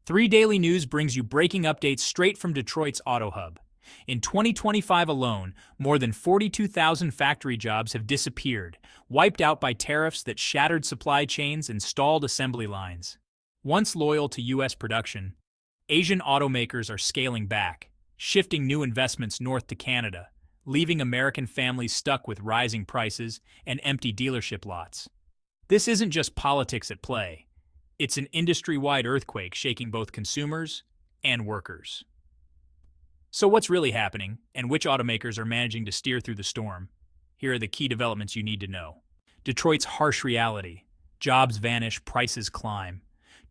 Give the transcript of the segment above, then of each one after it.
3 Daily News brings you breaking updates straight from Detroit's Auto Hub. In 2025 alone, more than 42,000 factory jobs have disappeared, wiped out by tariffs that shattered supply chains and stalled assembly lines. Once loyal to U.S. production, Asian automakers are scaling back, shifting new investments north to Canada, leaving American families stuck with rising prices and empty dealership lots. This isn't just politics at play. It's an industry-wide earthquake shaking both consumers and workers. So what's really happening, and which automakers are managing to steer through the storm? Here are the key developments you need to know. Detroit's harsh reality. Jobs vanish, prices climb.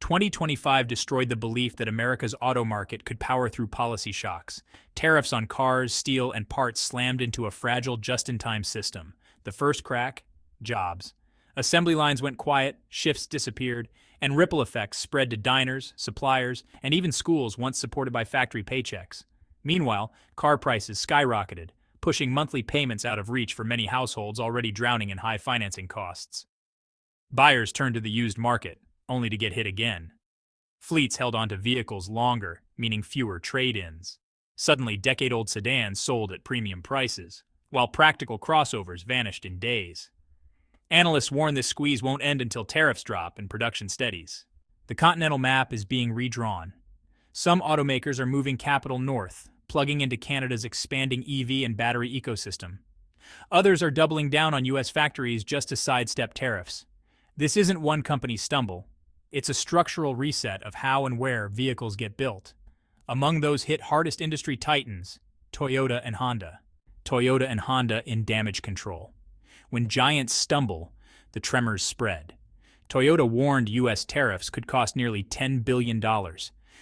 2025 destroyed the belief that America's auto market could power through policy shocks. Tariffs on cars, steel, and parts slammed into a fragile just-in-time system. The first crack? Jobs. Assembly lines went quiet, shifts disappeared, and ripple effects spread to diners, suppliers, and even schools once supported by factory paychecks. Meanwhile, car prices skyrocketed, pushing monthly payments out of reach for many households already drowning in high financing costs. Buyers turned to the used market, only to get hit again. Fleets held onto vehicles longer, meaning fewer trade-ins. Suddenly, decade-old sedans sold at premium prices, while practical crossovers vanished in days. Analysts warn this squeeze won't end until tariffs drop and production steadies. The Continental map is being redrawn. Some automakers are moving capital north, plugging into Canada's expanding EV and battery ecosystem. Others are doubling down on U.S. factories just to sidestep tariffs. This isn't one company's stumble. It's a structural reset of how and where vehicles get built. Among those hit hardest industry titans, Toyota and Honda. Toyota and Honda in damage control. When giants stumble, the tremors spread. Toyota warned U.S. tariffs could cost nearly $10 billion,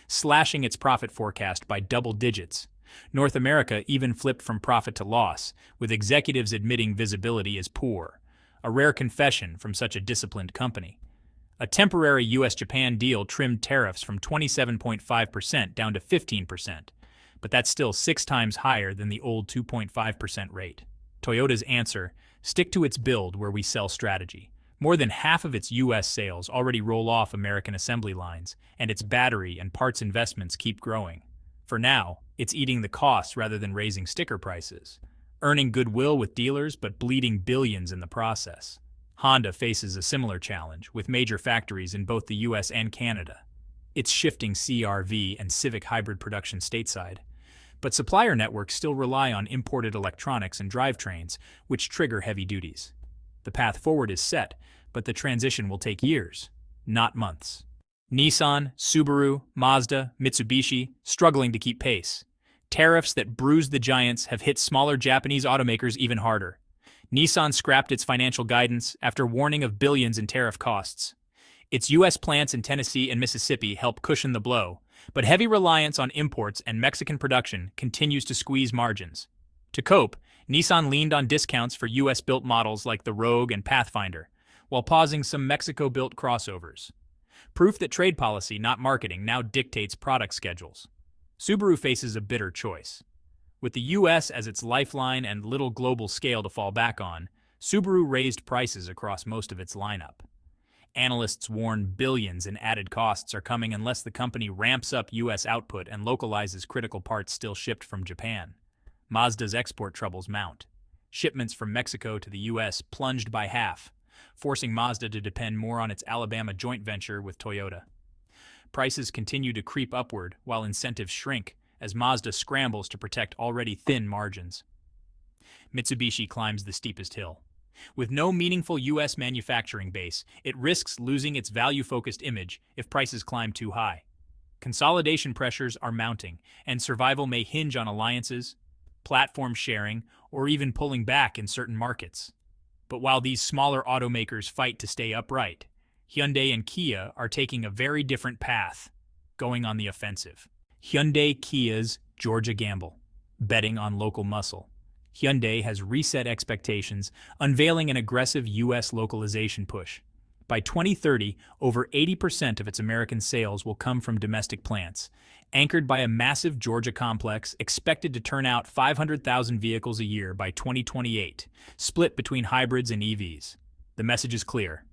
slashing its profit forecast by double digits. North America even flipped from profit to loss, with executives admitting visibility is poor, a rare confession from such a disciplined company. A temporary U.S.-Japan deal trimmed tariffs from 27.5% down to 15%, but that's still 6 times higher than the old 2.5% rate. Toyota's answer: stick to its build where we sell strategy. More than half of its U.S. sales already roll off American assembly lines, and its battery and parts investments keep growing. For now, it's eating the costs rather than raising sticker prices, earning goodwill with dealers but bleeding billions in the process. Honda faces a similar challenge, with major factories in both the U.S. and Canada. It's shifting CR-V and Civic hybrid production stateside. But supplier networks still rely on imported electronics and drivetrains, which trigger heavy duties. The path forward is set, but the transition will take years, not months. Nissan, Subaru, Mazda, Mitsubishi struggling to keep pace. Tariffs that bruised the giants have hit smaller Japanese automakers even harder. Nissan scrapped its financial guidance after warning of billions in tariff costs. Its U.S. plants in Tennessee and Mississippi help cushion the blow, but heavy reliance on imports and Mexican production continues to squeeze margins. To cope, Nissan leaned on discounts for U.S.-built models like the Rogue and Pathfinder, while pausing some Mexico-built crossovers. Proof that trade policy, not marketing, now dictates product schedules. Subaru faces a bitter choice. With the U.S. as its lifeline and little global scale to fall back on, Subaru raised prices across most of its lineup. Analysts warn billions in added costs are coming unless the company ramps up U.S. output and localizes critical parts still shipped from Japan. Mazda's export troubles mount. Shipments from Mexico to the U.S. plunged by half, forcing Mazda to depend more on its Alabama joint venture with Toyota. Prices continue to creep upward while incentives shrink as Mazda scrambles to protect already thin margins. Mitsubishi climbs the steepest hill. With no meaningful U.S. manufacturing base, it risks losing its value-focused image if prices climb too high. Consolidation pressures are mounting, and survival may hinge on alliances, platform sharing, or even pulling back in certain markets. But while these smaller automakers fight to stay upright, Hyundai and Kia are taking a very different path, going on the offensive. Hyundai-Kia's Georgia gamble, betting on local muscle. Hyundai has reset expectations, unveiling an aggressive U.S. localization push. By 2030, over 80% of its American sales will come from domestic plants, anchored by a massive Georgia complex expected to turn out 500,000 vehicles a year by 2028, split between hybrids and EVs. The message is clear.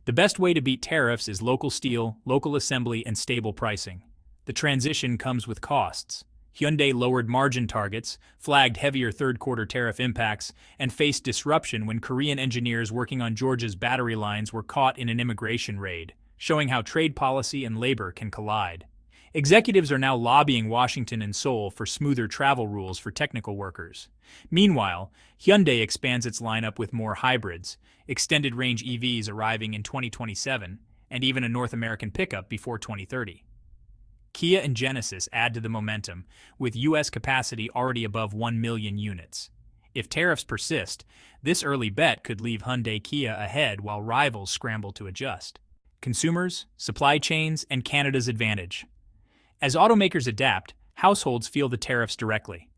The best way to beat tariffs is local steel, local assembly, and stable pricing. The transition comes with costs. Hyundai lowered margin targets, flagged heavier third-quarter tariff impacts, and faced disruption when Korean engineers working on Georgia's battery lines were caught in an immigration raid, showing how trade policy and labor can collide. Executives are now lobbying Washington and Seoul for smoother travel rules for technical workers. Meanwhile, Hyundai expands its lineup with more hybrids, extended-range EVs arriving in 2027, and even a North American pickup before 2030. Kia and Genesis add to the momentum, with U.S. capacity already above 1 million units. If tariffs persist, this early bet could leave Hyundai-Kia ahead while rivals scramble to adjust. Consumers, supply chains, and Canada's advantage. As automakers adapt, households feel the tariffs directly.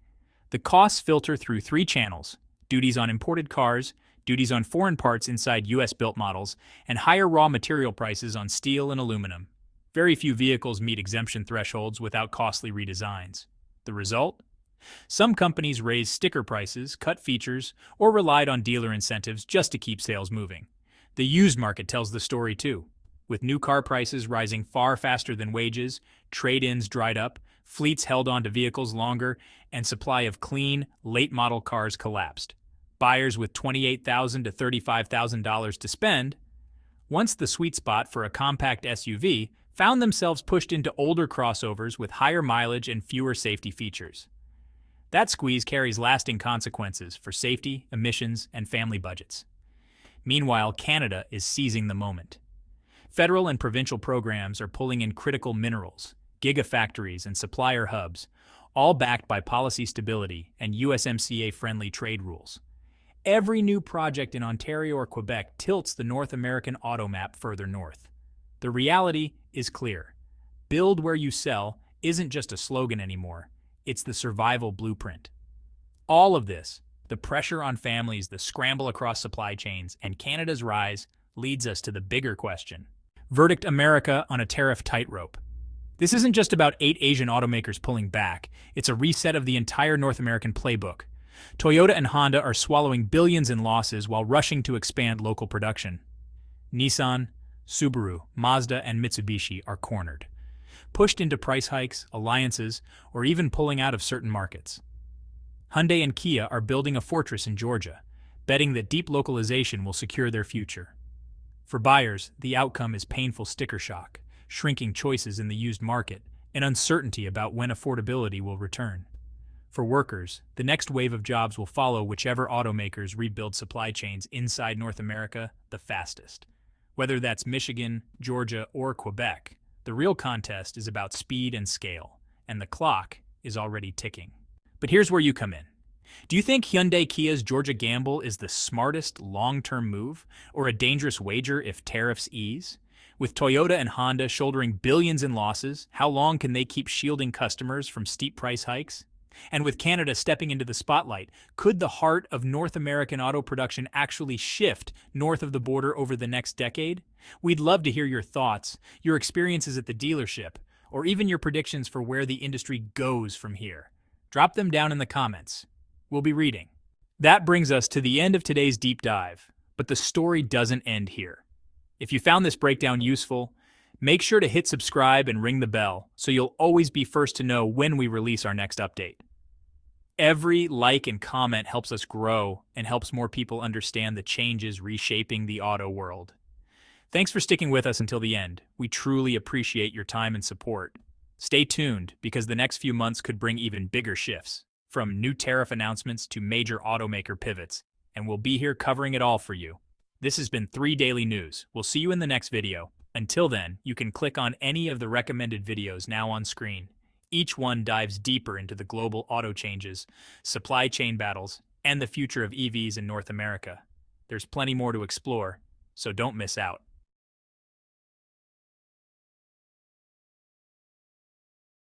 The costs filter through 3 channels: duties on imported cars, duties on foreign parts inside U.S.-built models, and higher raw material prices on steel and aluminum. Very few vehicles meet exemption thresholds without costly redesigns. The result? Some companies raised sticker prices, cut features, or relied on dealer incentives just to keep sales moving. The used market tells the story too. With new car prices rising far faster than wages, trade-ins dried up, fleets held on to vehicles longer, and supply of clean, late-model cars collapsed. Buyers with $28,000 to $35,000 to spend, once the sweet spot for a compact SUV, found themselves pushed into older crossovers with higher mileage and fewer safety features. That squeeze carries lasting consequences for safety, emissions, and family budgets. Meanwhile, Canada is seizing the moment. Federal and provincial programs are pulling in critical minerals, gigafactories, and supplier hubs, all backed by policy stability and USMCA-friendly trade rules. Every new project in Ontario or Quebec tilts the North American auto map further north. The reality is clear. Build where you sell isn't just a slogan anymore. It's the survival blueprint. All of this, the pressure on families, the scramble across supply chains, and Canada's rise, leads us to the bigger question. Verdict America on a tariff tightrope. This isn't just about 8 Asian automakers pulling back. It's a reset of the entire North American playbook. Toyota and Honda are swallowing billions in losses while rushing to expand local production. Nissan, Subaru, Mazda, and Mitsubishi are cornered, pushed into price hikes, alliances, or even pulling out of certain markets. Hyundai and Kia are building a fortress in Georgia, betting that deep localization will secure their future. For buyers, the outcome is painful sticker shock, shrinking choices in the used market, and uncertainty about when affordability will return. For workers, the next wave of jobs will follow whichever automakers rebuild supply chains inside North America the fastest. Whether that's Michigan, Georgia, or Quebec, the real contest is about speed and scale, and the clock is already ticking. But here's where you come in. Do you think Hyundai-Kia's Georgia gamble is the smartest long-term move, or a dangerous wager if tariffs ease? With Toyota and Honda shouldering billions in losses, how long can they keep shielding customers from steep price hikes? And with Canada stepping into the spotlight, could the heart of North American auto production actually shift north of the border over the next decade? We'd love to hear your thoughts, your experiences at the dealership, or even your predictions for where the industry goes from here. Drop them down in the comments. We'll be reading. That brings us to the end of today's deep dive, but the story doesn't end here. If you found this breakdown useful, make sure to hit subscribe and ring the bell so you'll always be first to know when we release our next update. Every like and comment helps us grow and helps more people understand the changes reshaping the auto world. Thanks for sticking with us until the end. We truly appreciate your time and support. Stay tuned because the next few months could bring even bigger shifts, from new tariff announcements to major automaker pivots, and we'll be here covering it all for you. This has been 3 Daily News. We'll see you in the next video. Until then, you can click on any of the recommended videos now on screen. Each one dives deeper into the global auto changes, supply chain battles, and the future of EVs in North America. There's plenty more to explore, so don't miss out.